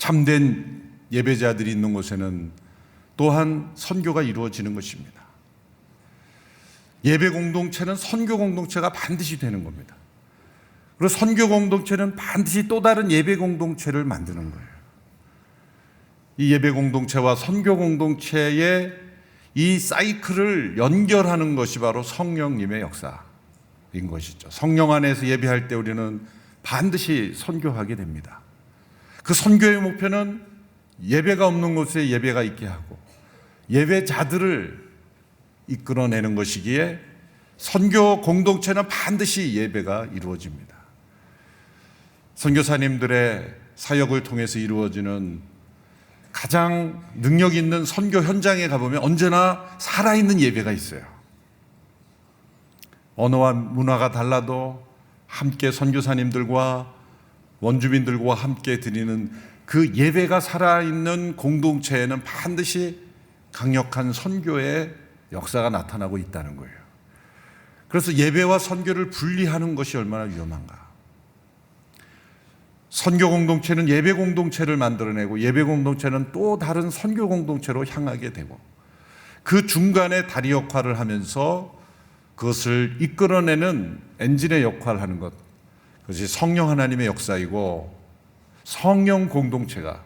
참된 예배자들이 있는 곳에는 또한 선교가 이루어지는 것입니다. 예배 공동체는 선교 공동체가 반드시 되는 겁니다. 그리고 선교 공동체는 반드시 또 다른 예배 공동체를 만드는 거예요. 이 예배 공동체와 선교 공동체의 이 사이클을 연결하는 것이 바로 성령님의 역사인 것이죠. 성령 안에서 예배할 때 우리는 반드시 선교하게 됩니다. 그 선교의 목표는 예배가 없는 곳에 예배가 있게 하고 예배자들을 이끌어내는 것이기에 선교 공동체는 반드시 예배가 이루어집니다. 선교사님들의 사역을 통해서 이루어지는 가장 능력 있는 선교 현장에 가보면 언제나 살아있는 예배가 있어요. 언어와 문화가 달라도 함께 선교사님들과 원주민들과 함께 드리는 그 예배가 살아있는 공동체에는 반드시 강력한 선교의 역사가 나타나고 있다는 거예요. 그래서 예배와 선교를 분리하는 것이 얼마나 위험한가. 선교 공동체는 예배 공동체를 만들어내고 예배 공동체는 또 다른 선교 공동체로 향하게 되고 그 중간에 다리 역할을 하면서 그것을 이끌어내는 엔진의 역할을 하는 것, 그것이 성령 하나님의 역사이고 성령 공동체가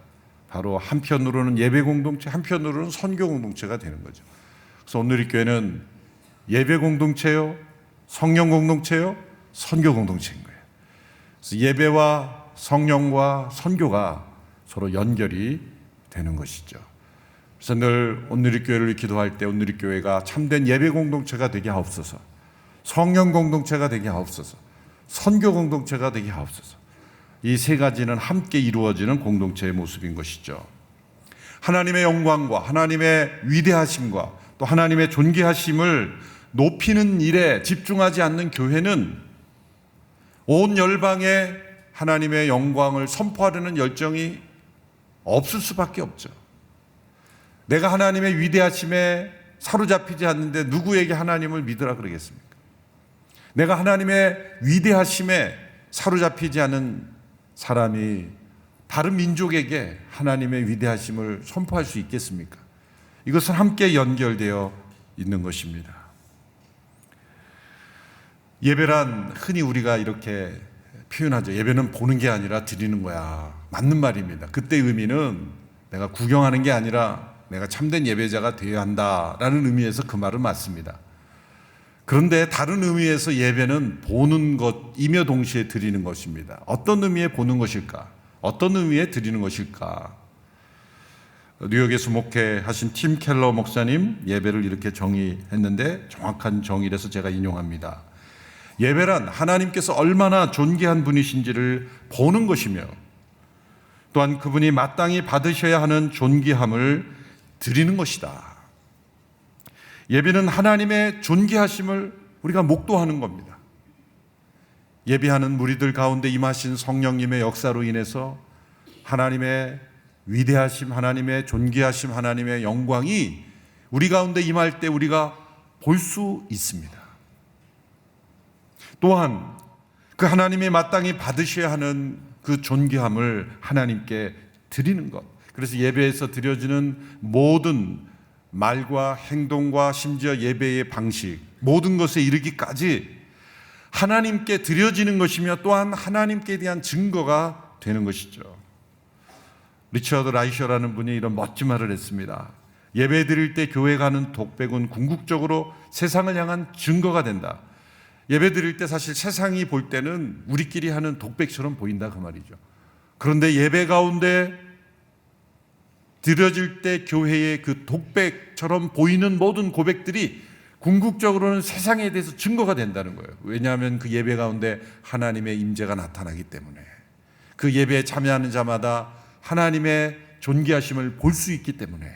바로 한편으로는 예배 공동체, 한편으로는 선교 공동체가 되는 거죠. 그래서 오늘 이 교회는 예배 공동체요, 성령 공동체요, 선교 공동체인 거예요. 그래서 예배와 성령과 선교가 서로 연결이 되는 것이죠. 그래서 늘 온누리 교회를 기도할 때 온누리 교회가 참된 예배 공동체가 되게 하옵소서, 성령 공동체가 되게 하옵소서, 선교 공동체가 되게 하옵소서. 이 세 가지는 함께 이루어지는 공동체의 모습인 것이죠. 하나님의 영광과 하나님의 위대하심과 또 하나님의 존귀하심을 높이는 일에 집중하지 않는 교회는 온 열방에 하나님의 영광을 선포하려는 열정이 없을 수밖에 없죠. 내가 하나님의 위대하심에 사로잡히지 않는데 누구에게 하나님을 믿으라 그러겠습니까? 내가 하나님의 위대하심에 사로잡히지 않은 사람이 다른 민족에게 하나님의 위대하심을 선포할 수 있겠습니까? 이것은 함께 연결되어 있는 것입니다. 예배란 흔히 우리가 이렇게 표현하죠. 예배는 보는 게 아니라 드리는 거야. 맞는 말입니다. 그때 의미는 내가 구경하는 게 아니라 내가 참된 예배자가 되어야 한다라는 의미에서 그 말은 맞습니다. 그런데 다른 의미에서 예배는 보는 것이며 동시에 드리는 것입니다. 어떤 의미의 보는 것일까? 어떤 의미의 드리는 것일까? 뉴욕에서 목회하신 팀 켈러 목사님 예배를 이렇게 정의했는데 정확한 정의라서 제가 인용합니다. 예배란 하나님께서 얼마나 존귀한 분이신지를 보는 것이며 또한 그분이 마땅히 받으셔야 하는 존귀함을 드리는 것이다. 예배는 하나님의 존귀하심을 우리가 목도하는 겁니다. 예배하는 무리들 가운데 임하신 성령님의 역사로 인해서 하나님의 위대하심, 하나님의 존귀하심, 하나님의 영광이 우리 가운데 임할 때 우리가 볼 수 있습니다. 또한 그 하나님이 마땅히 받으셔야 하는 그 존귀함을 하나님께 드리는 것. 그래서 예배에서 드려지는 모든 말과 행동과 심지어 예배의 방식, 모든 것에 이르기까지 하나님께 드려지는 것이며 또한 하나님께 대한 증거가 되는 것이죠. 리처드 라이셔라는 분이 이런 멋진 말을 했습니다. 예배 드릴 때 교회 가는 독백은 궁극적으로 세상을 향한 증거가 된다. 예배 드릴 때 사실 세상이 볼 때는 우리끼리 하는 독백처럼 보인다 그 말이죠. 그런데 예배 가운데 드려질 때 교회의 그 독백처럼 보이는 모든 고백들이 궁극적으로는 세상에 대해서 증거가 된다는 거예요. 왜냐하면 그 예배 가운데 하나님의 임재가 나타나기 때문에 그 예배에 참여하는 자마다 하나님의 존귀하심을 볼 수 있기 때문에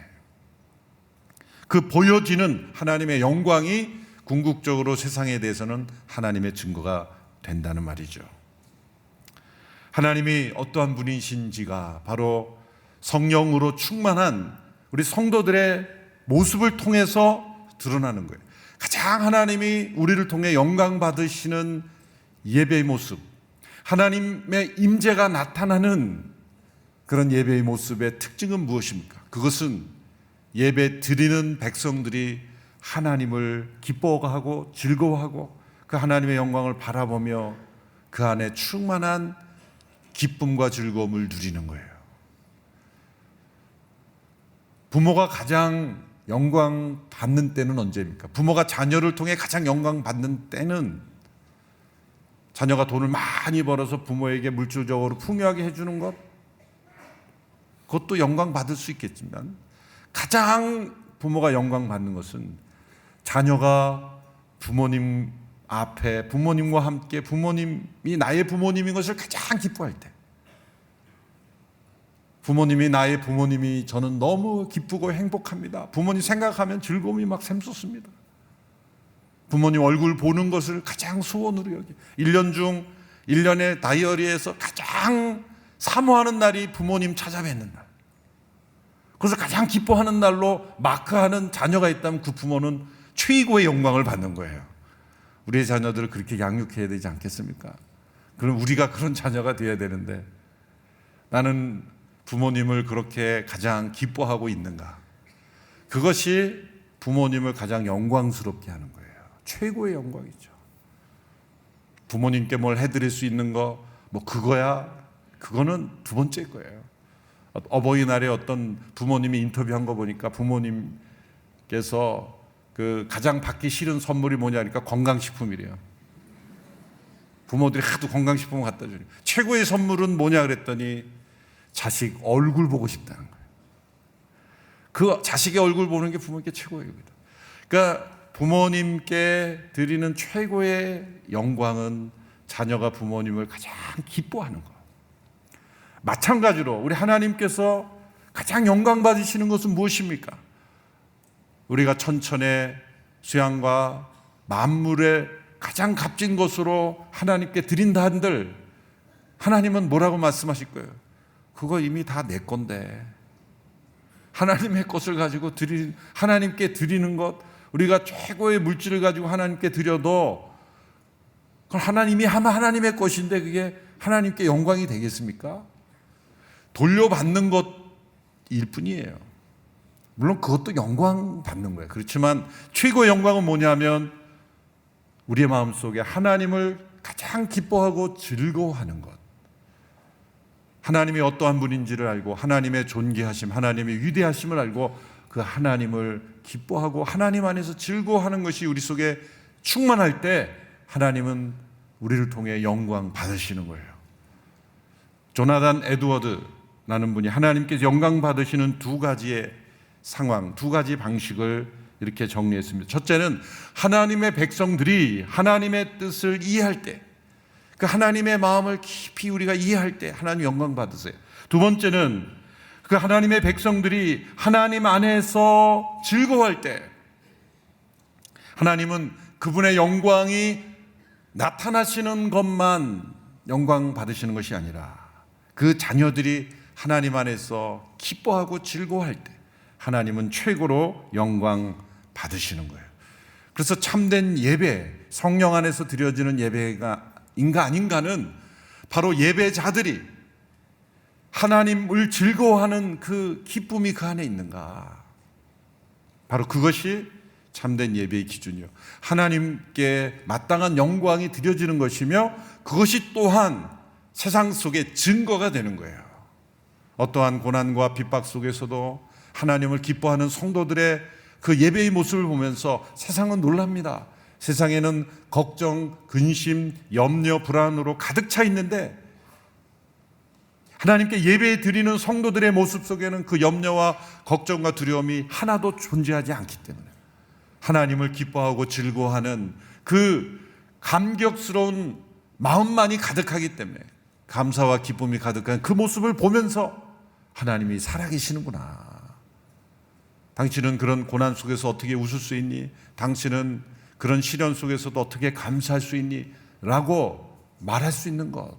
그 보여지는 하나님의 영광이 궁극적으로 세상에 대해서는 하나님의 증거가 된다는 말이죠. 하나님이 어떠한 분이신지가 바로 성령으로 충만한 우리 성도들의 모습을 통해서 드러나는 거예요. 가장 하나님이 우리를 통해 영광 받으시는 예배의 모습, 하나님의 임재가 나타나는 그런 예배의 모습의 특징은 무엇입니까? 그것은 예배 드리는 백성들이 하나님을 기뻐하고 즐거워하고 그 하나님의 영광을 바라보며 그 안에 충만한 기쁨과 즐거움을 누리는 거예요. 부모가 가장 영광 받는 때는 언제입니까? 부모가 자녀를 통해 가장 영광 받는 때는 자녀가 돈을 많이 벌어서 부모에게 물질적으로 풍요하게 해주는 것, 그것도 영광 받을 수 있겠지만 가장 부모가 영광 받는 것은 자녀가 부모님 앞에 부모님과 함께 부모님이 나의 부모님인 것을 가장 기뻐할 때, 부모님이 나의 부모님이 저는 너무 기쁘고 행복합니다. 부모님 생각하면 즐거움이 막 샘솟습니다. 부모님 얼굴 보는 것을 가장 소원으로 여기 1년 중 1년의 다이어리에서 가장 사모하는 날이 부모님 찾아뵙는 날. 그래서 가장 기뻐하는 날로 마크하는 자녀가 있다면 그 부모는 최고의 영광을 받는 거예요. 우리의 자녀들을 그렇게 양육해야 되지 않겠습니까? 그럼 우리가 그런 자녀가 되어야 되는데 나는 부모님을 그렇게 가장 기뻐하고 있는가? 그것이 부모님을 가장 영광스럽게 하는 거예요. 최고의 영광이죠. 부모님께 뭘 해드릴 수 있는 거, 뭐 그거야, 그거는 두 번째 거예요. 어버이날에 어떤 부모님이 인터뷰한 거 보니까 부모님께서 그 가장 받기 싫은 선물이 뭐냐니까 건강식품이래요. 부모들이 하도 건강식품을 갖다 주니 최고의 선물은 뭐냐 그랬더니 자식 얼굴 보고 싶다는 거예요. 그 자식의 얼굴 보는 게 부모님께 최고의 일입니다. 그러니까 부모님께 드리는 최고의 영광은 자녀가 부모님을 가장 기뻐하는 것. 마찬가지로 우리 하나님께서 가장 영광 받으시는 것은 무엇입니까? 우리가 천천의 수양과 만물의 가장 값진 것으로 하나님께 드린다 한들 하나님은 뭐라고 말씀하실 거예요? 그거 이미 다 내 건데, 하나님의 것을 가지고 하나님께 드리는 것, 우리가 최고의 물질을 가지고 하나님께 드려도 그건 하나님이 하면 하나님의 것인데 그게 하나님께 영광이 되겠습니까? 돌려받는 것일 뿐이에요. 물론 그것도 영광 받는 거예요. 그렇지만 최고의 영광은 뭐냐면 우리의 마음속에 하나님을 가장 기뻐하고 즐거워하는 것, 하나님이 어떠한 분인지를 알고 하나님의 존귀하심, 하나님의 위대하심을 알고 그 하나님을 기뻐하고 하나님 안에서 즐거워하는 것이 우리 속에 충만할 때 하나님은 우리를 통해 영광 받으시는 거예요. 조나단 에드워드라는 분이 하나님께서 영광 받으시는 두 가지의 상황, 두 가지 방식을 이렇게 정리했습니다. 첫째는 하나님의 백성들이 하나님의 뜻을 이해할 때, 그 하나님의 마음을 깊이 우리가 이해할 때 하나님 영광 받으세요. 두 번째는 그 하나님의 백성들이 하나님 안에서 즐거워할 때, 하나님은 그분의 영광이 나타나시는 것만 영광 받으시는 것이 아니라 그 자녀들이 하나님 안에서 기뻐하고 즐거워할 때 하나님은 최고로 영광 받으시는 거예요. 그래서 참된 예배, 성령 안에서 드려지는 예배가 인가 아닌가는 바로 예배자들이 하나님을 즐거워하는 그 기쁨이 그 안에 있는가, 바로 그것이 참된 예배의 기준이요, 하나님께 마땅한 영광이 드려지는 것이며 그것이 또한 세상 속에 증거가 되는 거예요. 어떠한 고난과 핍박 속에서도 하나님을 기뻐하는 성도들의 그 예배의 모습을 보면서 세상은 놀랍니다. 세상에는 걱정, 근심, 염려, 불안으로 가득 차 있는데 하나님께 예배 드리는 성도들의 모습 속에는 그 염려와 걱정과 두려움이 하나도 존재하지 않기 때문에 하나님을 기뻐하고 즐거워하는 그 감격스러운 마음만이 가득하기 때문에, 감사와 기쁨이 가득한 그 모습을 보면서 하나님이 살아계시는구나, 당신은 그런 고난 속에서 어떻게 웃을 수 있니? 당신은 그런 시련 속에서도 어떻게 감사할 수 있니? 라고 말할 수 있는 것,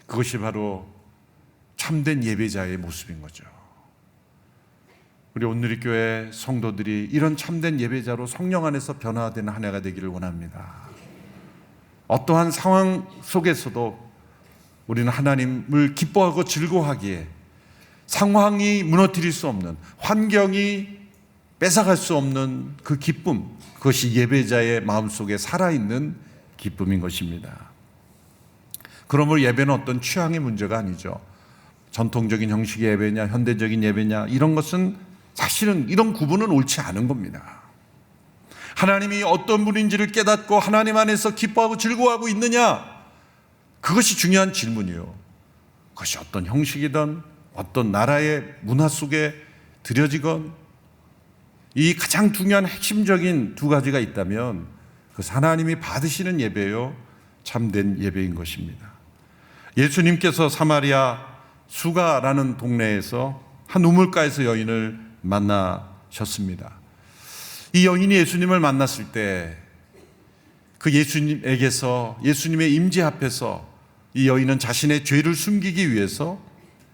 그것이 바로 참된 예배자의 모습인 거죠. 우리 온누리교회 성도들이 이런 참된 예배자로 성령 안에서 변화되는 한 해가 되기를 원합니다. 어떠한 상황 속에서도 우리는 하나님을 기뻐하고 즐거워하기에 상황이 무너뜨릴 수 없는, 환경이 뺏어갈 수 없는 그 기쁨, 그것이 예배자의 마음속에 살아있는 기쁨인 것입니다. 그러므로 예배는 어떤 취향의 문제가 아니죠. 전통적인 형식의 예배냐, 현대적인 예배냐, 이런 것은 사실은 이런 구분은 옳지 않은 겁니다. 하나님이 어떤 분인지를 깨닫고 하나님 안에서 기뻐하고 즐거워하고 있느냐, 그것이 중요한 질문이에요. 그것이 어떤 형식이든 어떤 나라의 문화 속에 들여지건, 이 가장 중요한 핵심적인 두 가지가 있다면 그것은 하나님이 받으시는 예배요, 참된 예배인 것입니다. 예수님께서 사마리아 수가라는 동네에서 한 우물가에서 여인을 만나셨습니다. 이 여인이 예수님을 만났을 때 그 예수님에게서, 예수님의 임재 앞에서 이 여인은 자신의 죄를 숨기기 위해서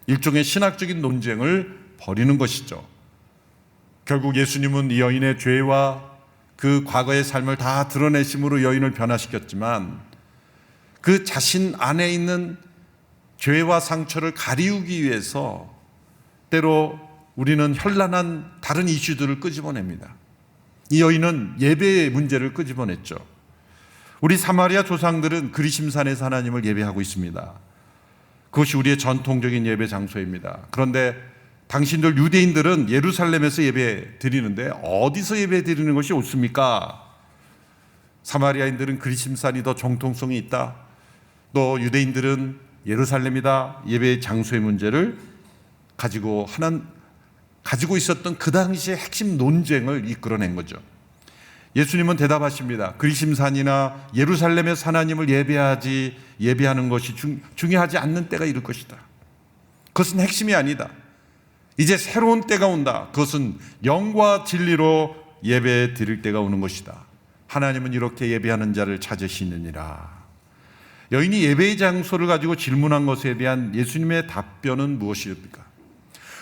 일종의 신학적인 논쟁을 벌이는 것이죠. 결국 예수님은 이 여인의 죄와 그 과거의 삶을 다 드러내심으로 여인을 변화시켰지만 그 자신 안에 있는 죄와 상처를 가리우기 위해서 때로 우리는 현란한 다른 이슈들을 끄집어냅니다. 이 여인은 예배의 문제를 끄집어냈죠. 우리 사마리아 조상들은 그리심산에서 하나님을 예배하고 있습니다. 그것이 우리의 전통적인 예배 장소입니다. 그런데 당신들 유대인들은 예루살렘에서 예배 드리는데 어디서 예배 드리는 것이 옳습니까? 사마리아인들은 그리심산이 더 정통성이 있다, 또 유대인들은 예루살렘이다, 예배 장소의 문제를 가지고 있었던 그 당시의 핵심 논쟁을 이끌어낸 거죠. 예수님은 대답하십니다. 그리심산이나 예루살렘에서 하나님을 예배하는 것이 중요하지 않는 때가 이를 것이다. 그것은 핵심이 아니다. 이제 새로운 때가 온다. 그것은 영과 진리로 예배 드릴 때가 오는 것이다. 하나님은 이렇게 예배하는 자를 찾으시느니라. 여인이 예배의 장소를 가지고 질문한 것에 대한 예수님의 답변은 무엇입니까?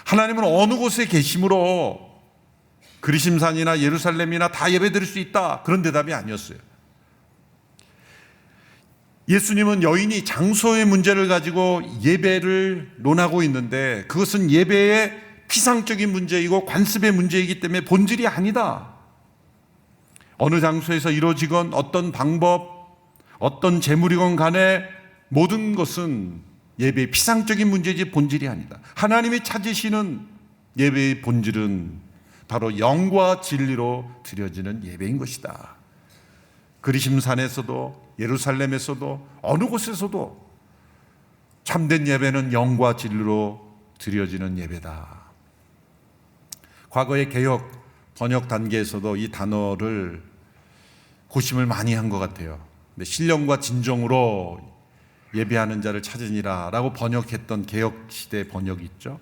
하나님은 어느 곳에 계심으로 그리심산이나 예루살렘이나 다 예배 드릴 수 있다, 그런 대답이 아니었어요. 예수님은 여인이 장소의 문제를 가지고 예배를 논하고 있는데 그것은 예배의 피상적인 문제이고 관습의 문제이기 때문에 본질이 아니다. 어느 장소에서 이루어지건 어떤 방법, 어떤 재물이건 간에 모든 것은 예배의 피상적인 문제이지 본질이 아니다. 하나님이 찾으시는 예배의 본질은 바로 영과 진리로 드려지는 예배인 것이다. 그리심산에서도 예루살렘에서도 어느 곳에서도 참된 예배는 영과 진리로 드려지는 예배다. 과거의 개혁 번역 단계에서도 이 단어를 고심을 많이 한 것 같아요. 근데 신령과 진정으로 예배하는 자를 찾으니라 라고 번역했던 개혁 시대 번역이 있죠.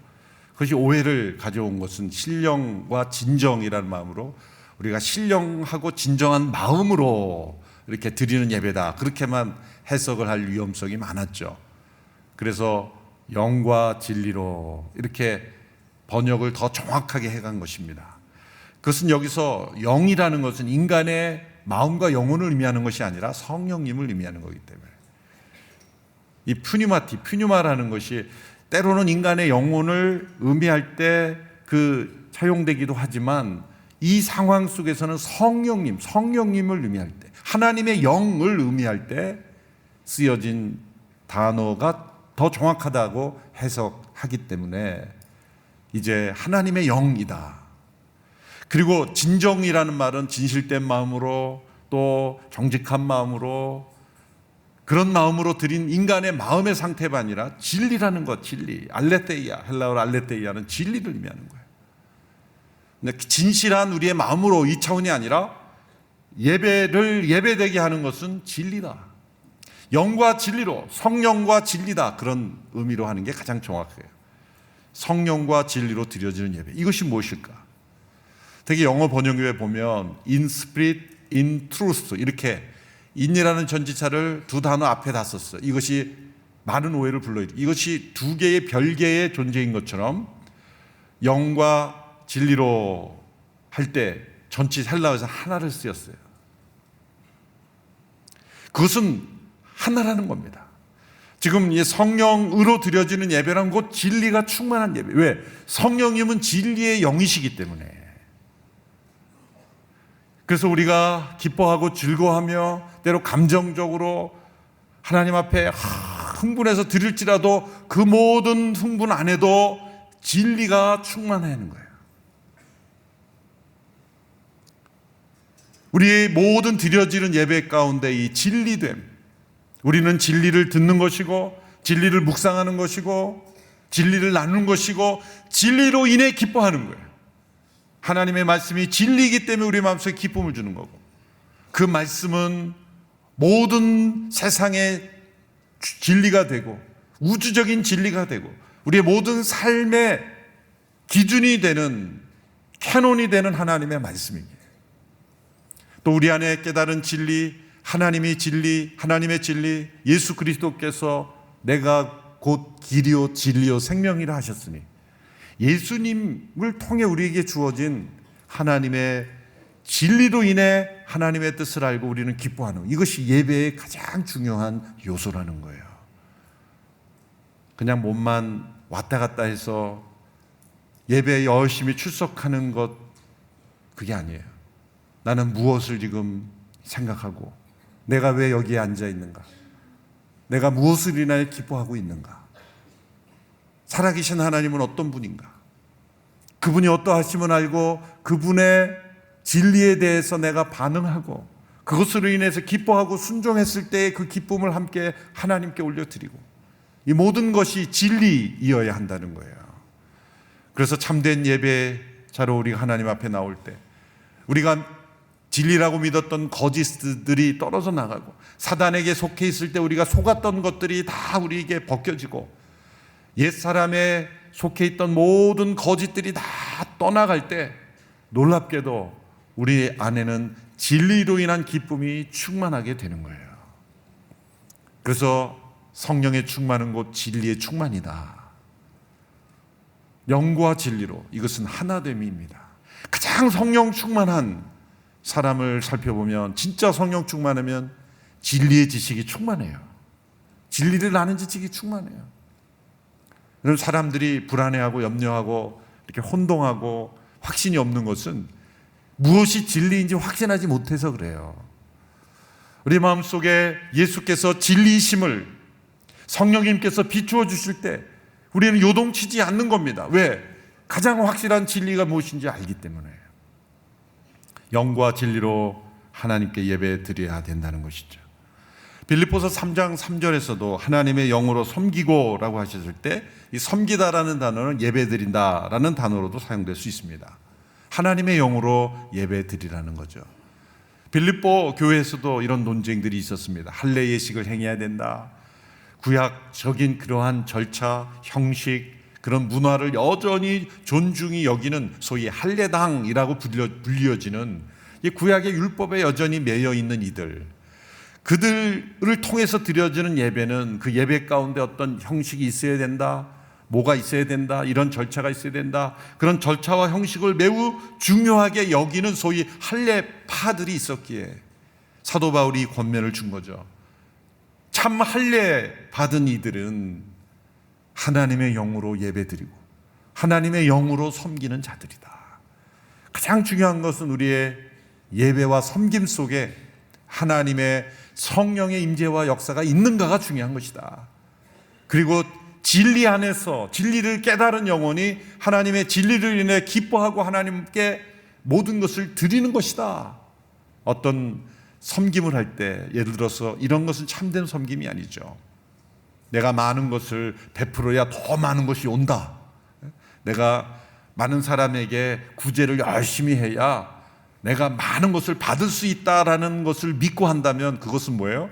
그것이 오해를 가져온 것은 신령과 진정이라는 마음으로, 우리가 신령하고 진정한 마음으로 이렇게 드리는 예배다, 그렇게만 해석을 할 위험성이 많았죠. 그래서 영과 진리로 이렇게 번역을 더 정확하게 해간 것입니다. 그것은 여기서 영이라는 것은 인간의 마음과 영혼을 의미하는 것이 아니라 성령님을 의미하는 거기 때문에, 이 푸뉴마라는 것이 때로는 인간의 영혼을 의미할 때 사용되기도 하지만 이 상황 속에서는 성령님을 의미할 때, 하나님의 영을 의미할 때 쓰여진 단어가 더 정확하다고 해석하기 때문에 이제 하나님의 영이다. 그리고 진정이라는 말은 진실된 마음으로, 또 정직한 마음으로, 그런 마음으로 드린 인간의 마음의 상태가 아니라 진리라는 것, 진리, 알레테이아, 헬라어로 알레테이아는 진리를 의미하는 거예요. 근데 진실한 우리의 마음으로, 이 차원이 아니라 예배를 예배되게 하는 것은 진리다. 영과 진리로, 성령과 진리다, 그런 의미로 하는 게 가장 정확해요. 성령과 진리로 드려지는 예배, 이것이 무엇일까? 특히 영어 번역에 보면 in spirit, in truth 이렇게 in이라는 전치사를 두 단어 앞에 다 썼어요. 이것이 많은 오해를 불러일으키고, 이것이 두 개의 별개의 존재인 것처럼 영과 진리로 할 때 전치 헬라어에서 하나를 쓰였어요. 그것은 하나라는 겁니다. 지금 이 성령으로 드려지는 예배란 곧 진리가 충만한 예배. 왜? 성령님은 진리의 영이시기 때문에. 그래서 우리가 기뻐하고 즐거워하며 때로 감정적으로 하나님 앞에 흥분해서 드릴지라도 그 모든 흥분 안에도 진리가 충만하는 거예요. 우리의 모든 드려지는 예배 가운데 이 진리됨, 우리는 진리를 듣는 것이고 진리를 묵상하는 것이고 진리를 나누는 것이고 진리로 인해 기뻐하는 거예요. 하나님의 말씀이 진리이기 때문에 우리 마음속에 기쁨을 주는 거고, 그 말씀은 모든 세상의 진리가 되고 우주적인 진리가 되고 우리의 모든 삶의 기준이 되는, 캐논이 되는 하나님의 말씀이기에, 또 우리 안에 깨달은 진리, 하나님의 진리, 예수 그리스도께서 내가 곧 길이요 진리요 생명이라 하셨으니, 예수님을 통해 우리에게 주어진 하나님의 진리로 인해 하나님의 뜻을 알고 우리는 기뻐하는, 이것이 예배의 가장 중요한 요소라는 거예요. 그냥 몸만 왔다 갔다 해서 예배에 열심히 출석하는 것, 그게 아니에요. 나는 무엇을 지금 생각하고 내가 왜 여기에 앉아 있는가, 내가 무엇을 인하여 기뻐하고 있는가, 살아계신 하나님은 어떤 분인가, 그분이 어떠하심을 알고 그분의 진리에 대해서 내가 반응하고 그것으로 인해서 기뻐하고 순종했을 때의 그 기쁨을 함께 하나님께 올려드리고, 이 모든 것이 진리이어야 한다는 거예요. 그래서 참된 예배자로 우리가 하나님 앞에 나올 때 우리가 진리라고 믿었던 거짓들이 떨어져 나가고, 사단에게 속해 있을 때 우리가 속았던 것들이 다 우리에게 벗겨지고, 옛사람에 속해 있던 모든 거짓들이 다 떠나갈 때 놀랍게도 우리 안에는 진리로 인한 기쁨이 충만하게 되는 거예요. 그래서 성령의 충만은 곧 진리의 충만이다. 영과 진리로, 이것은 하나됨입니다. 가장 성령 충만한 사람을 살펴보면, 진짜 성령 충만하면 진리의 지식이 충만해요. 진리를 아는 지식이 충만해요. 그런 사람들이 불안해하고 염려하고 이렇게 혼동하고 확신이 없는 것은 무엇이 진리인지 확신하지 못해서 그래요. 우리 마음속에 예수께서 진리이심을 성령님께서 비추어 주실 때 우리는 요동치지 않는 겁니다. 왜? 가장 확실한 진리가 무엇인지 알기 때문에. 영과 진리로 하나님께 예배 드려야 된다는 것이죠. 빌립보서 3장 3절에서도 하나님의 영으로 섬기고라고 하셨을 때, 이 섬기다라는 단어는 예배 드린다라는 단어로도 사용될 수 있습니다. 하나님의 영으로 예배 드리라는 거죠. 빌립보 교회에서도 이런 논쟁들이 있었습니다. 할례 예식을 행해야 된다, 구약적인 그러한 절차, 형식, 그런 문화를 여전히 존중히 여기는 소위 할례당이라고 불려지는 이 구약의 율법에 여전히 매여 있는 이들, 그들을 통해서 드려지는 예배는 그 예배 가운데 어떤 형식이 있어야 된다, 뭐가 있어야 된다, 이런 절차가 있어야 된다, 그런 절차와 형식을 매우 중요하게 여기는 소위 할례파들이 있었기에 사도 바울이 권면을 준 거죠. 참 할례 받은 이들은 하나님의 영으로 예배드리고 하나님의 영으로 섬기는 자들이다. 가장 중요한 것은 우리의 예배와 섬김 속에 하나님의 성령의 임재와 역사가 있는가가 중요한 것이다. 그리고 진리 안에서 진리를 깨달은 영혼이 하나님의 진리를 인해 기뻐하고 하나님께 모든 것을 드리는 것이다. 어떤 섬김을 할 때 예를 들어서 이런 것은 참된 섬김이 아니죠. 내가 많은 것을 베풀어야 더 많은 것이 온다, 내가 많은 사람에게 구제를 열심히 해야 내가 많은 것을 받을 수 있다라는 것을 믿고 한다면 그것은 뭐예요?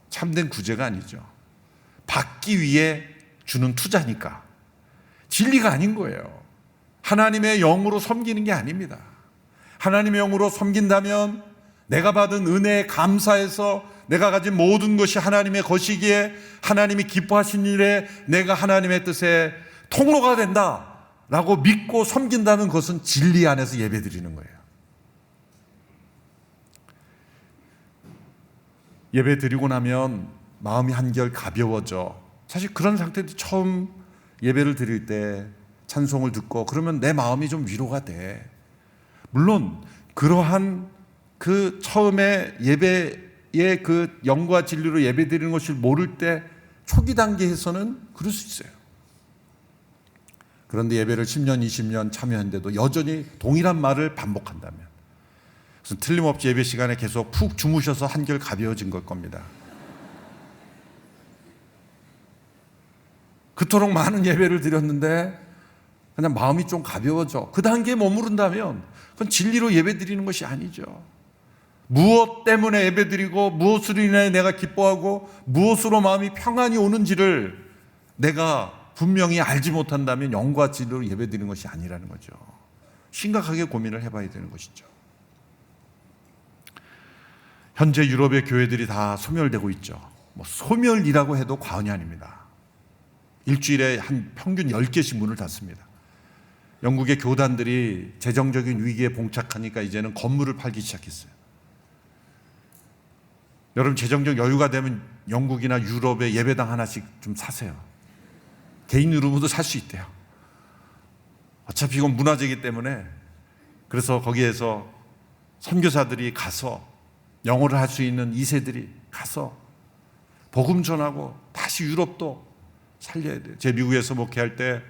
참된 구제가 아니죠. 받기 위해 주는 투자니까 진리가 아닌 거예요. 하나님의 영으로 섬기는 게 아닙니다. 하나님의 영으로 섬긴다면 내가 받은 은혜에 감사해서 내가 가진 모든 것이 하나님의 것이기에 하나님이 기뻐하신 일에 내가 하나님의 뜻에 통로가 된다라고 믿고 섬긴다는 것은 진리 안에서 예배드리는 거예요. 예배 드리고 나면 마음이 한결 가벼워져. 사실 그런 상태도 처음 예배를 드릴 때 찬송을 듣고 그러면 내 마음이 좀 위로가 돼. 물론 그러한 그 처음에 예배의 그 영과 진리로 예배 드리는 것을 모를 때 초기 단계에서는 그럴 수 있어요. 그런데 예배를 10년, 20년 참여했는데도 여전히 동일한 말을 반복한다면, 그래서 틀림없이 예배 시간에 계속 푹 주무셔서 한결 가벼워진 걸 겁니다. 그토록 많은 예배를 드렸는데 그냥 마음이 좀 가벼워져. 그 단계에 머무른다면 그건 진리로 예배 드리는 것이 아니죠. 무엇 때문에 예배 드리고 무엇으로 인해 내가 기뻐하고 무엇으로 마음이 평안이 오는지를 내가 분명히 알지 못한다면 영과 진리로 예배 드리는 것이 아니라는 거죠. 심각하게 고민을 해봐야 되는 것이죠. 현재 유럽의 교회들이 다 소멸되고 있죠. 소멸이라고 해도 과언이 아닙니다. 일주일에 한 평균 10개씩 문을 닫습니다. 영국의 교단들이 재정적인 위기에 봉착하니까 이제는 건물을 팔기 시작했어요. 여러분, 재정적 여유가 되면 영국이나 유럽에 예배당 하나씩 좀 사세요. 개인 룸으로도 살 수 있대요. 어차피 이건 문화재이기 때문에. 그래서 거기에서 선교사들이 가서, 영어를 할 수 있는 2세들이 가서 복음 전하고 다시 유럽도 살려야 돼요. 제 미국에서 목회할 때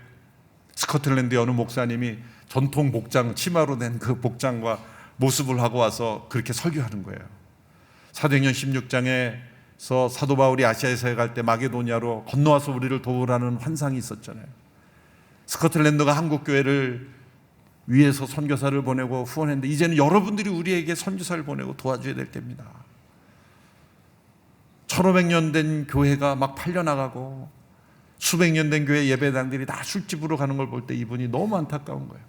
스코틀랜드 어느 목사님이 전통 복장, 치마로 된 그 복장과 모습을 하고 와서 그렇게 설교하는 거예요. 사도행전 16장에서 사도 바울이 아시아에서 갈 때 마게도니아로 건너와서 우리를 도우라는 환상이 있었잖아요. 스코틀랜드가 한국 교회를 위해서 선교사를 보내고 후원했는데 이제는 여러분들이 우리에게 선교사를 보내고 도와줘야 될 때입니다. 1500년 된 교회가 막 팔려나가고 수백 년 된 교회 예배당들이 다 술집으로 가는 걸 볼 때 이분이 너무 안타까운 거예요.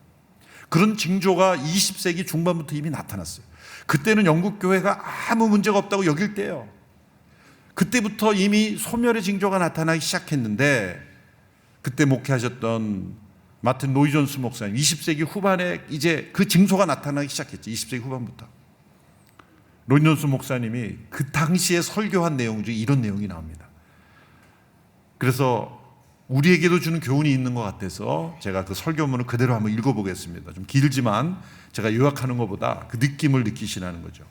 그런 징조가 20세기 중반부터 이미 나타났어요. 그때는 영국 교회가 아무 문제가 없다고 여길 때요. 그때부터 이미 소멸의 징조가 나타나기 시작했는데, 그때 목회하셨던 마틴 로이 존스 목사님, 20세기 후반에 이제 그 징조가 나타나기 시작했죠. 20세기 후반부터. 로이 존스 목사님이 그 당시에 설교한 내용 중에 이런 내용이 나옵니다. 그래서 우리에게도 주는 교훈이 있는 것 같아서 제가 그 설교문을 그대로 한번 읽어보겠습니다. 좀 길지만 제가 요약하는 것보다 그 느낌을 느끼시라는 거죠.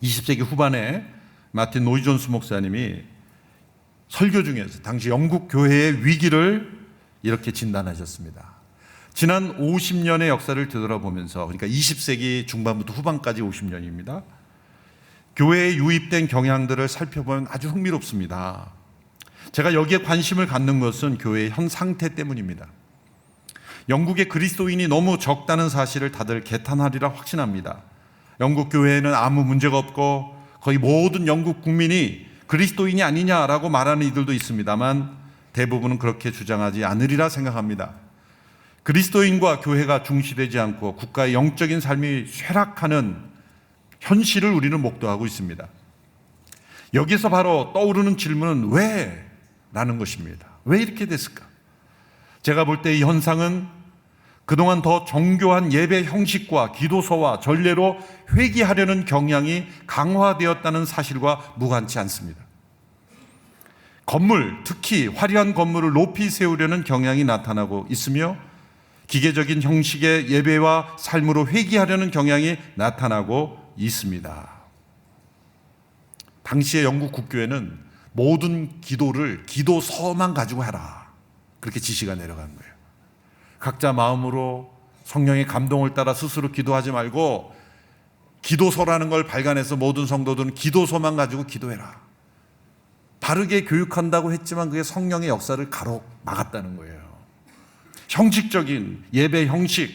20세기 후반에 마틴 로이 존스 목사님이 설교 중에서 당시 영국 교회의 위기를 이렇게 진단하셨습니다. 지난 50년의 역사를 되돌아보면서, 그러니까 20세기 중반부터 후반까지 50년입니다. 교회에 유입된 경향들을 살펴보면 아주 흥미롭습니다. 제가 여기에 관심을 갖는 것은 교회의 현 상태 때문입니다. 영국의 그리스도인이 너무 적다는 사실을 다들 개탄하리라 확신합니다. 영국 교회에는 아무 문제가 없고 거의 모든 영국 국민이 그리스도인이 아니냐라고 말하는 이들도 있습니다만 대부분은 그렇게 주장하지 않으리라 생각합니다. 그리스도인과 교회가 중시되지 않고 국가의 영적인 삶이 쇠락하는 현실을 우리는 목도하고 있습니다. 여기서 바로 떠오르는 질문은 왜? 라는 것입니다. 왜 이렇게 됐을까? 제가 볼 때 이 현상은 그동안 더 정교한 예배 형식과 기도서와 전례로 회귀하려는 경향이 강화되었다는 사실과 무관치 않습니다. 건물, 특히 화려한 건물을 높이 세우려는 경향이 나타나고 있으며 기계적인 형식의 예배와 삶으로 회귀하려는 경향이 나타나고 있습니다. 당시의 영국 국교회는 모든 기도를 기도서만 가지고 해라, 그렇게 지시가 내려간 거예요. 각자 마음으로 성령의 감동을 따라 스스로 기도하지 말고 기도서라는 걸 발간해서 모든 성도들은 기도서만 가지고 기도해라. 바르게 교육한다고 했지만 그게 성령의 역사를 가로막았다는 거예요. 형식적인 예배 형식,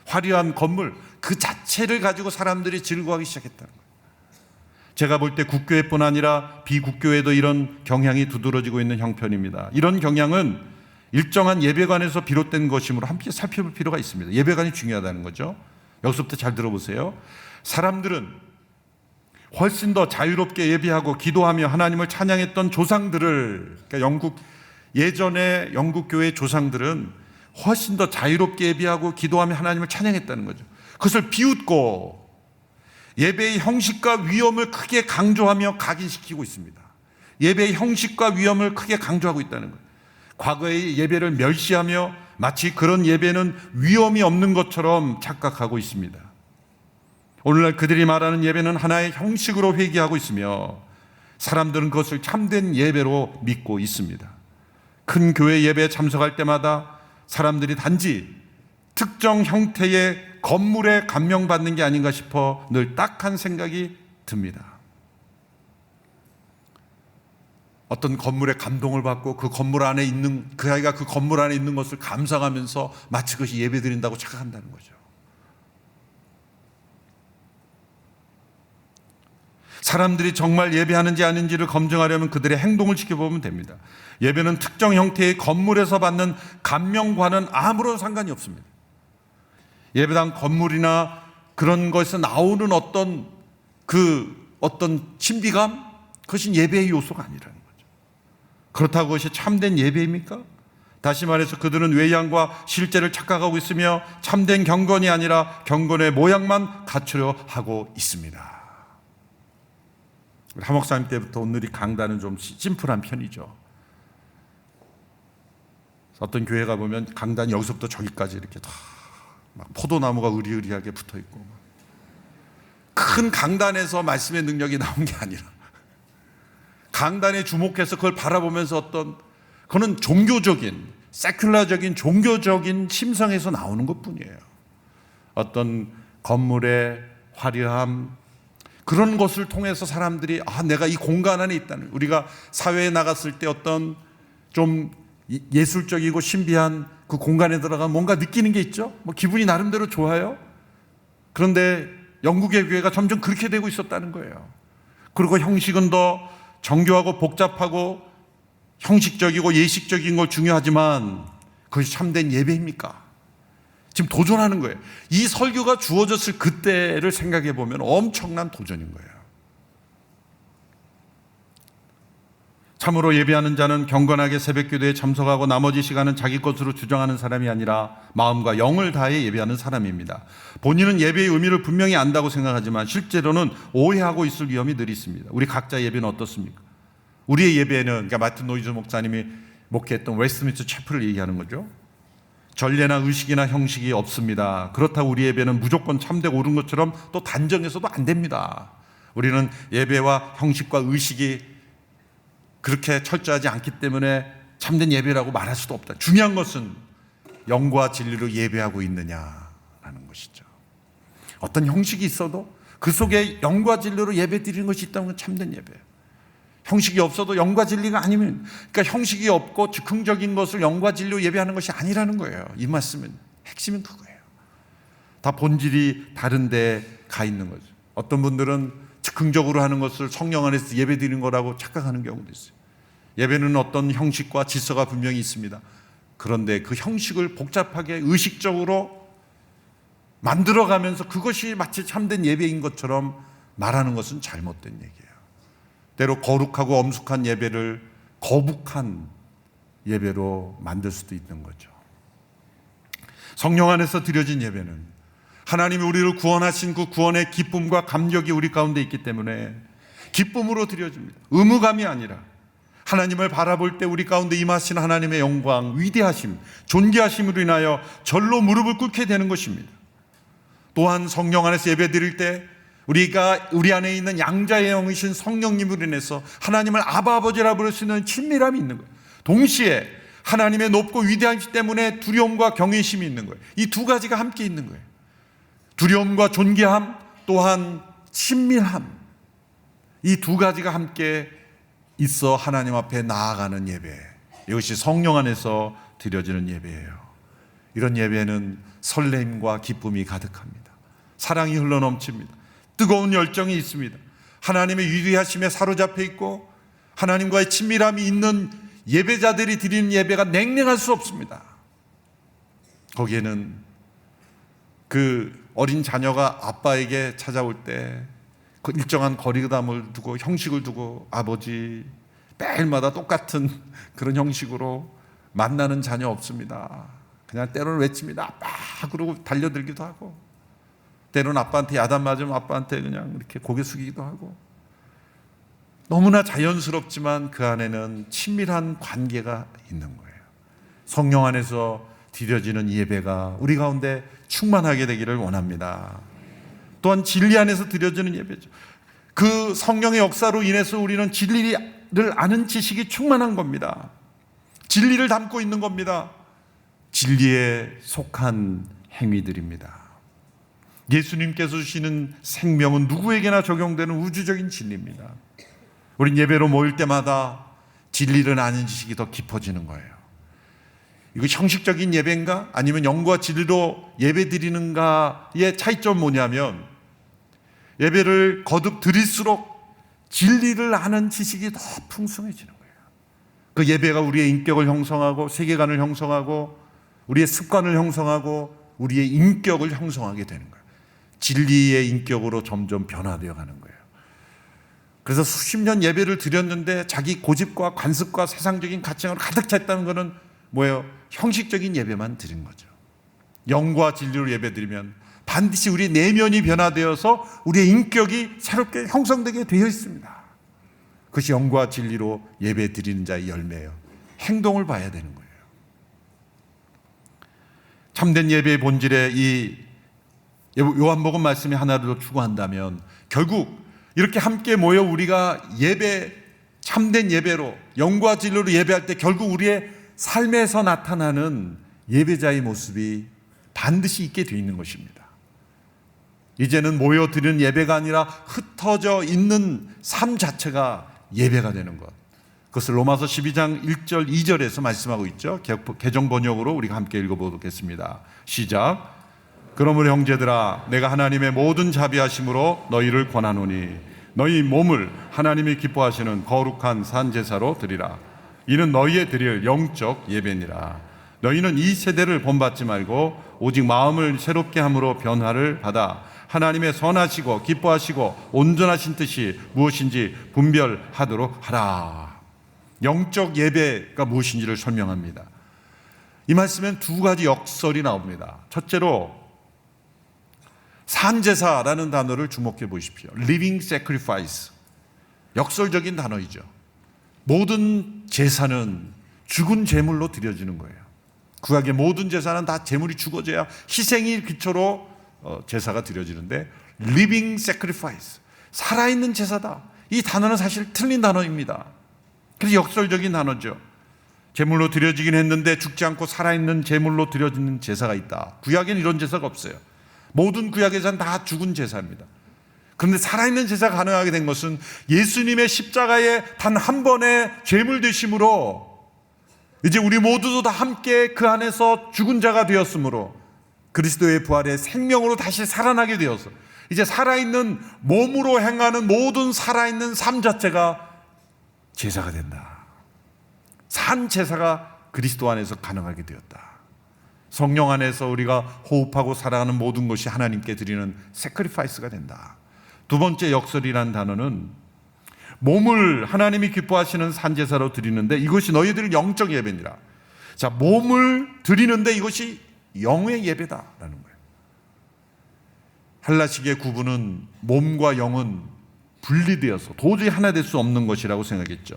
화려한 건물 그 자체를 가지고 사람들이 즐거워하기 시작했다는 거예요. 제가 볼 때 국교회뿐 아니라 비국교회도 이런 경향이 두드러지고 있는 형편입니다. 이런 경향은 일정한 예배관에서 비롯된 것이므로 함께 살펴볼 필요가 있습니다. 예배관이 중요하다는 거죠. 여기서부터 잘 들어보세요. 사람들은 훨씬 더 자유롭게 예배하고 기도하며 하나님을 찬양했던 조상들을, 그러니까 예전의 영국 교회의 조상들은 훨씬 더 자유롭게 예배하고 기도하며 하나님을 찬양했다는 거죠. 그것을 비웃고 예배의 형식과 위엄을 크게 강조하며 각인시키고 있습니다. 예배의 형식과 위험을 크게 강조하고 있다는 거예요. 과거의 예배를 멸시하며 마치 그런 예배는 위험이 없는 것처럼 착각하고 있습니다. 오늘날 그들이 말하는 예배는 하나의 형식으로 회귀하고 있으며 사람들은 그것을 참된 예배로 믿고 있습니다. 큰 교회 예배에 참석할 때마다 사람들이 단지 특정 형태의 건물에 감명받는 게 아닌가 싶어 늘 딱한 생각이 듭니다. 어떤 건물에 감동을 받고 그 건물 안에 있는 그 아이가 그 건물 안에 있는 것을 감상하면서 마치 그것이 예배드린다고 착각한다는 거죠. 사람들이 정말 예배하는지 아닌지를 검증하려면 그들의 행동을 지켜보면 됩니다. 예배는 특정 형태의 건물에서 받는 감명과는 아무런 상관이 없습니다. 예배당 건물이나 그런 것에서 나오는 어떤 신비감, 그것이 예배의 요소가 아니라는 거죠. 그렇다고 그것이 참된 예배입니까? 다시 말해서 그들은 외양과 실제를 착각하고 있으며 참된 경건이 아니라 경건의 모양만 갖추려 하고 있습니다. 하 목사님 때부터 오늘이 강단은 좀 심플한 편이죠. 어떤 교회 가보면 강단이 여기서부터 저기까지 이렇게 다 막 포도나무가 으리으리하게 붙어 있고, 큰 강단에서 말씀의 능력이 나온 게 아니라 강단에 주목해서 그걸 바라보면서 그거는 종교적인, 세큘라적인 종교적인 심성에서 나오는 것뿐이에요. 어떤 건물의 화려함, 그런 것을 통해서 사람들이 내가 이 공간 안에 있다는, 우리가 사회에 나갔을 때 어떤 좀 예술적이고 신비한 그 공간에 들어가면 뭔가 느끼는 게 있죠. 뭐 기분이 나름대로 좋아요. 그런데 영국의 교회가 점점 그렇게 되고 있었다는 거예요. 그리고 형식은 더 정교하고 복잡하고 형식적이고 예식적인 걸 중요하지만 그것이 참된 예배입니까? 지금 도전하는 거예요. 이 설교가 주어졌을 그때를 생각해 보면 엄청난 도전인 거예요. 참으로 예배하는 자는 경건하게 새벽기도에 참석하고 나머지 시간은 자기 것으로 주장하는 사람이 아니라 마음과 영을 다해 예배하는 사람입니다. 본인은 예배의 의미를 분명히 안다고 생각하지만 실제로는 오해하고 있을 위험이 늘 있습니다. 우리 각자 예배는 어떻습니까? 우리의 예배는, 그러니까 마틴 노이즈 목사님이 목회했던 웨스트민스터 채플을 얘기하는 거죠. 전례나 의식이나 형식이 없습니다. 그렇다고 우리 예배는 무조건 참되고 옳은 것처럼 또 단정해서도 안 됩니다. 우리는 예배와 형식과 의식이 그렇게 철저하지 않기 때문에 참된 예배라고 말할 수도 없다. 중요한 것은 영과 진리로 예배하고 있느냐라는 것이죠. 어떤 형식이 있어도 그 속에 영과 진리로 예배 드리는 것이 있다면 참된 예배예요. 형식이 없어도 영과 진리가 아니면, 그러니까 형식이 없고 즉흥적인 것을 영과 진리로 예배하는 것이 아니라는 거예요. 이 말씀은 핵심은 그거예요. 다 본질이 다른 데 가 있는 거죠. 어떤 분들은 즉흥적으로 하는 것을 성령 안에서 예배 드리는 거라고 착각하는 경우도 있어요. 예배는 어떤 형식과 질서가 분명히 있습니다. 그런데 그 형식을 복잡하게 의식적으로 만들어가면서 그것이 마치 참된 예배인 것처럼 말하는 것은 잘못된 얘기예요. 때로 거룩하고 엄숙한 예배를 거북한 예배로 만들 수도 있는 거죠. 성령 안에서 드려진 예배는 하나님이 우리를 구원하신 그 구원의 기쁨과 감격이 우리 가운데 있기 때문에 기쁨으로 드려집니다. 의무감이 아니라 하나님을 바라볼 때 우리 가운데 임하신 하나님의 영광, 위대하심, 존귀하심으로 인하여 절로 무릎을 꿇게 되는 것입니다. 또한 성령 안에서 예배 드릴 때 우리가 우리 안에 있는 양자의 영이신 성령님으로 인해서 하나님을 아바 아버지라 부를 수 있는 친밀함이 있는 거예요. 동시에 하나님의 높고 위대하시기 때문에 두려움과 경외심이 있는 거예요. 이 두 가지가 함께 있는 거예요. 두려움과 존귀함, 또한 친밀함, 이 두 가지가 함께 있어 하나님 앞에 나아가는 예배, 이것이 성령 안에서 드려지는 예배예요. 이런 예배는 설렘과 기쁨이 가득합니다. 사랑이 흘러넘칩니다. 뜨거운 열정이 있습니다. 하나님의 위대하심에 사로잡혀 있고 하나님과의 친밀함이 있는 예배자들이 드리는 예배가 냉랭할 수 없습니다. 거기에는 그 어린 자녀가 아빠에게 찾아올 때 그 일정한 거리감을 두고 형식을 두고 아버지 매일마다 똑같은 그런 형식으로 만나는 자녀 없습니다. 그냥 때로는 외칩니다. 아빠 그러고 달려들기도 하고, 때로는 아빠한테 야단 맞으면 아빠한테 그냥 이렇게 고개 숙이기도 하고, 너무나 자연스럽지만 그 안에는 친밀한 관계가 있는 거예요. 성령 안에서 드려지는 예배가 우리 가운데 충만하게 되기를 원합니다. 또한 진리 안에서 드려지는 예배죠. 그 성령의 역사로 인해서 우리는 진리를 아는 지식이 충만한 겁니다. 진리를 담고 있는 겁니다. 진리에 속한 행위들입니다. 예수님께서 주시는 생명은 누구에게나 적용되는 우주적인 진리입니다. 우린 예배로 모일 때마다 진리를 아는 지식이 더 깊어지는 거예요. 이거 형식적인 예배인가? 아니면 영과 진리로 예배 드리는가의 차이점은 뭐냐면, 예배를 거듭 드릴수록 진리를 아는 지식이 더 풍성해지는 거예요. 그 예배가 우리의 인격을 형성하고 세계관을 형성하고 우리의 습관을 형성하고 우리의 인격을 형성하게 되는 거예요. 진리의 인격으로 점점 변화되어 가는 거예요. 그래서 수십 년 예배를 드렸는데 자기 고집과 관습과 세상적인 가치관으로 가득 찼다는 것은 뭐예요? 형식적인 예배만 드린 거죠. 영과 진리로 예배 드리면 반드시 우리 내면이 변화되어서 우리의 인격이 새롭게 형성되게 되어 있습니다. 그것이 영과 진리로 예배 드리는 자의 열매예요. 행동을 봐야 되는 거예요. 참된 예배의 본질에 이 요한복음 말씀이 하나를 더 추구한다면, 결국 이렇게 함께 모여 우리가 예배, 참된 예배로 영과 진리로 예배할 때 결국 우리의 삶에서 나타나는 예배자의 모습이 반드시 있게 되어 있는 것입니다. 이제는 모여드리는 예배가 아니라 흩어져 있는 삶 자체가 예배가 되는 것, 그것을 로마서 12장 1절 2절에서 말씀하고 있죠. 개정 번역으로 우리가 함께 읽어보겠습니다. 시작. 그러므로 형제들아, 내가 하나님의 모든 자비하심으로 너희를 권하노니 너희 몸을 하나님이 기뻐하시는 거룩한 산제사로 드리라. 이는 너희의 드릴 영적 예배니라. 너희는 이 세대를 본받지 말고 오직 마음을 새롭게 함으로 변화를 받아 하나님의 선하시고 기뻐하시고 온전하신 뜻이 무엇인지 분별하도록 하라. 영적 예배가 무엇인지를 설명합니다. 이 말씀엔 두 가지 역설이 나옵니다. 첫째로 산제사라는 단어를 주목해 보십시오. Living sacrifice. 역설적인 단어이죠. 모든 제사는 죽은 제물로 드려지는 거예요. 구약의 모든 제사는 다 제물이 죽어져야 희생이 기초로 제사가 드려지는데, Living sacrifice, 살아있는 제사다. 이 단어는 사실 틀린 단어입니다. 그래서 역설적인 단어죠. 제물로 드려지긴 했는데 죽지 않고 살아있는 제물로 드려지는 제사가 있다. 구약에는 이런 제사가 없어요. 모든 구약의 제사는 다 죽은 제사입니다. 그런데 살아있는 제사가 가능하게 된 것은 예수님의 십자가의 단 한 번의 제물 되심으로 이제 우리 모두도 다 함께 그 안에서 죽은 자가 되었으므로 그리스도의 부활의 생명으로 다시 살아나게 되어서 이제 살아있는 몸으로 행하는 모든 살아있는 삶 자체가 제사가 된다. 산 제사가 그리스도 안에서 가능하게 되었다. 성령 안에서 우리가 호흡하고 살아가는 모든 것이 하나님께 드리는 세크리파이스가 된다. 두 번째 역설이라는 단어는 몸을 하나님이 기뻐하시는 산제사로 드리는데 이것이 너희들의 영적 예배니라. 자, 몸을 드리는데 이것이 영의 예배다라는 거예요. 헬라식의 구분은 몸과 영은 분리되어서 도저히 하나 될 수 없는 것이라고 생각했죠.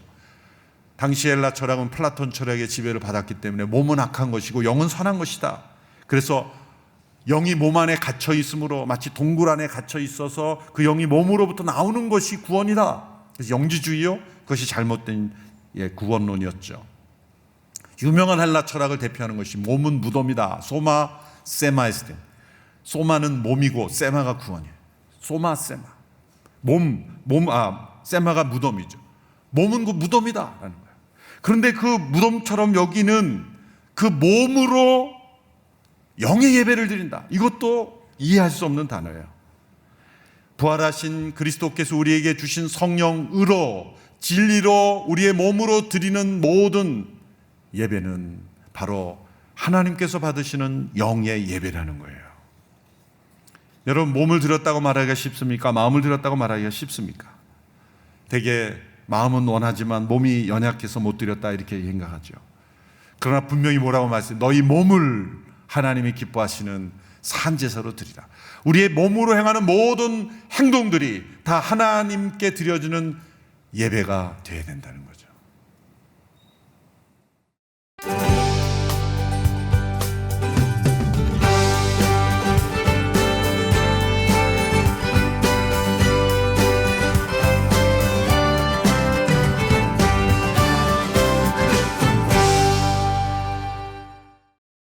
당시 헬라 철학은 플라톤 철학의 지배를 받았기 때문에 몸은 악한 것이고 영은 선한 것이다. 그래서 영이 몸 안에 갇혀 있으므로 마치 동굴 안에 갇혀 있어서 그 영이 몸으로부터 나오는 것이 구원이다. 그래서 영지주의요, 그것이 잘못된 구원론이었죠. 유명한 헬라 철학을 대표하는 것이 몸은 무덤이다. 소마 세마에스텐. 소마는 몸이고 세마가 구원이에요. 소마 세마. 세마가 무덤이죠. 몸은 그 무덤이다라는 거예요. 그런데 그 무덤처럼 여기는 그 몸으로 영의 예배를 드린다. 이것도 이해할 수 없는 단어예요. 부활하신 그리스도께서 우리에게 주신 성령으로 진리로 우리의 몸으로 드리는 모든 예배는 바로 하나님께서 받으시는 영의 예배라는 거예요. 여러분, 몸을 드렸다고 말하기가 쉽습니까? 마음을 드렸다고 말하기가 쉽습니까? 되게 마음은 원하지만 몸이 연약해서 못 드렸다 이렇게 생각하죠. 그러나 분명히 뭐라고 말씀해요? 너희 몸을 하나님이 기뻐하시는 산제사로 드리라. 우리의 몸으로 행하는 모든 행동들이 다 하나님께 드려지는 예배가 돼야 된다는 거죠.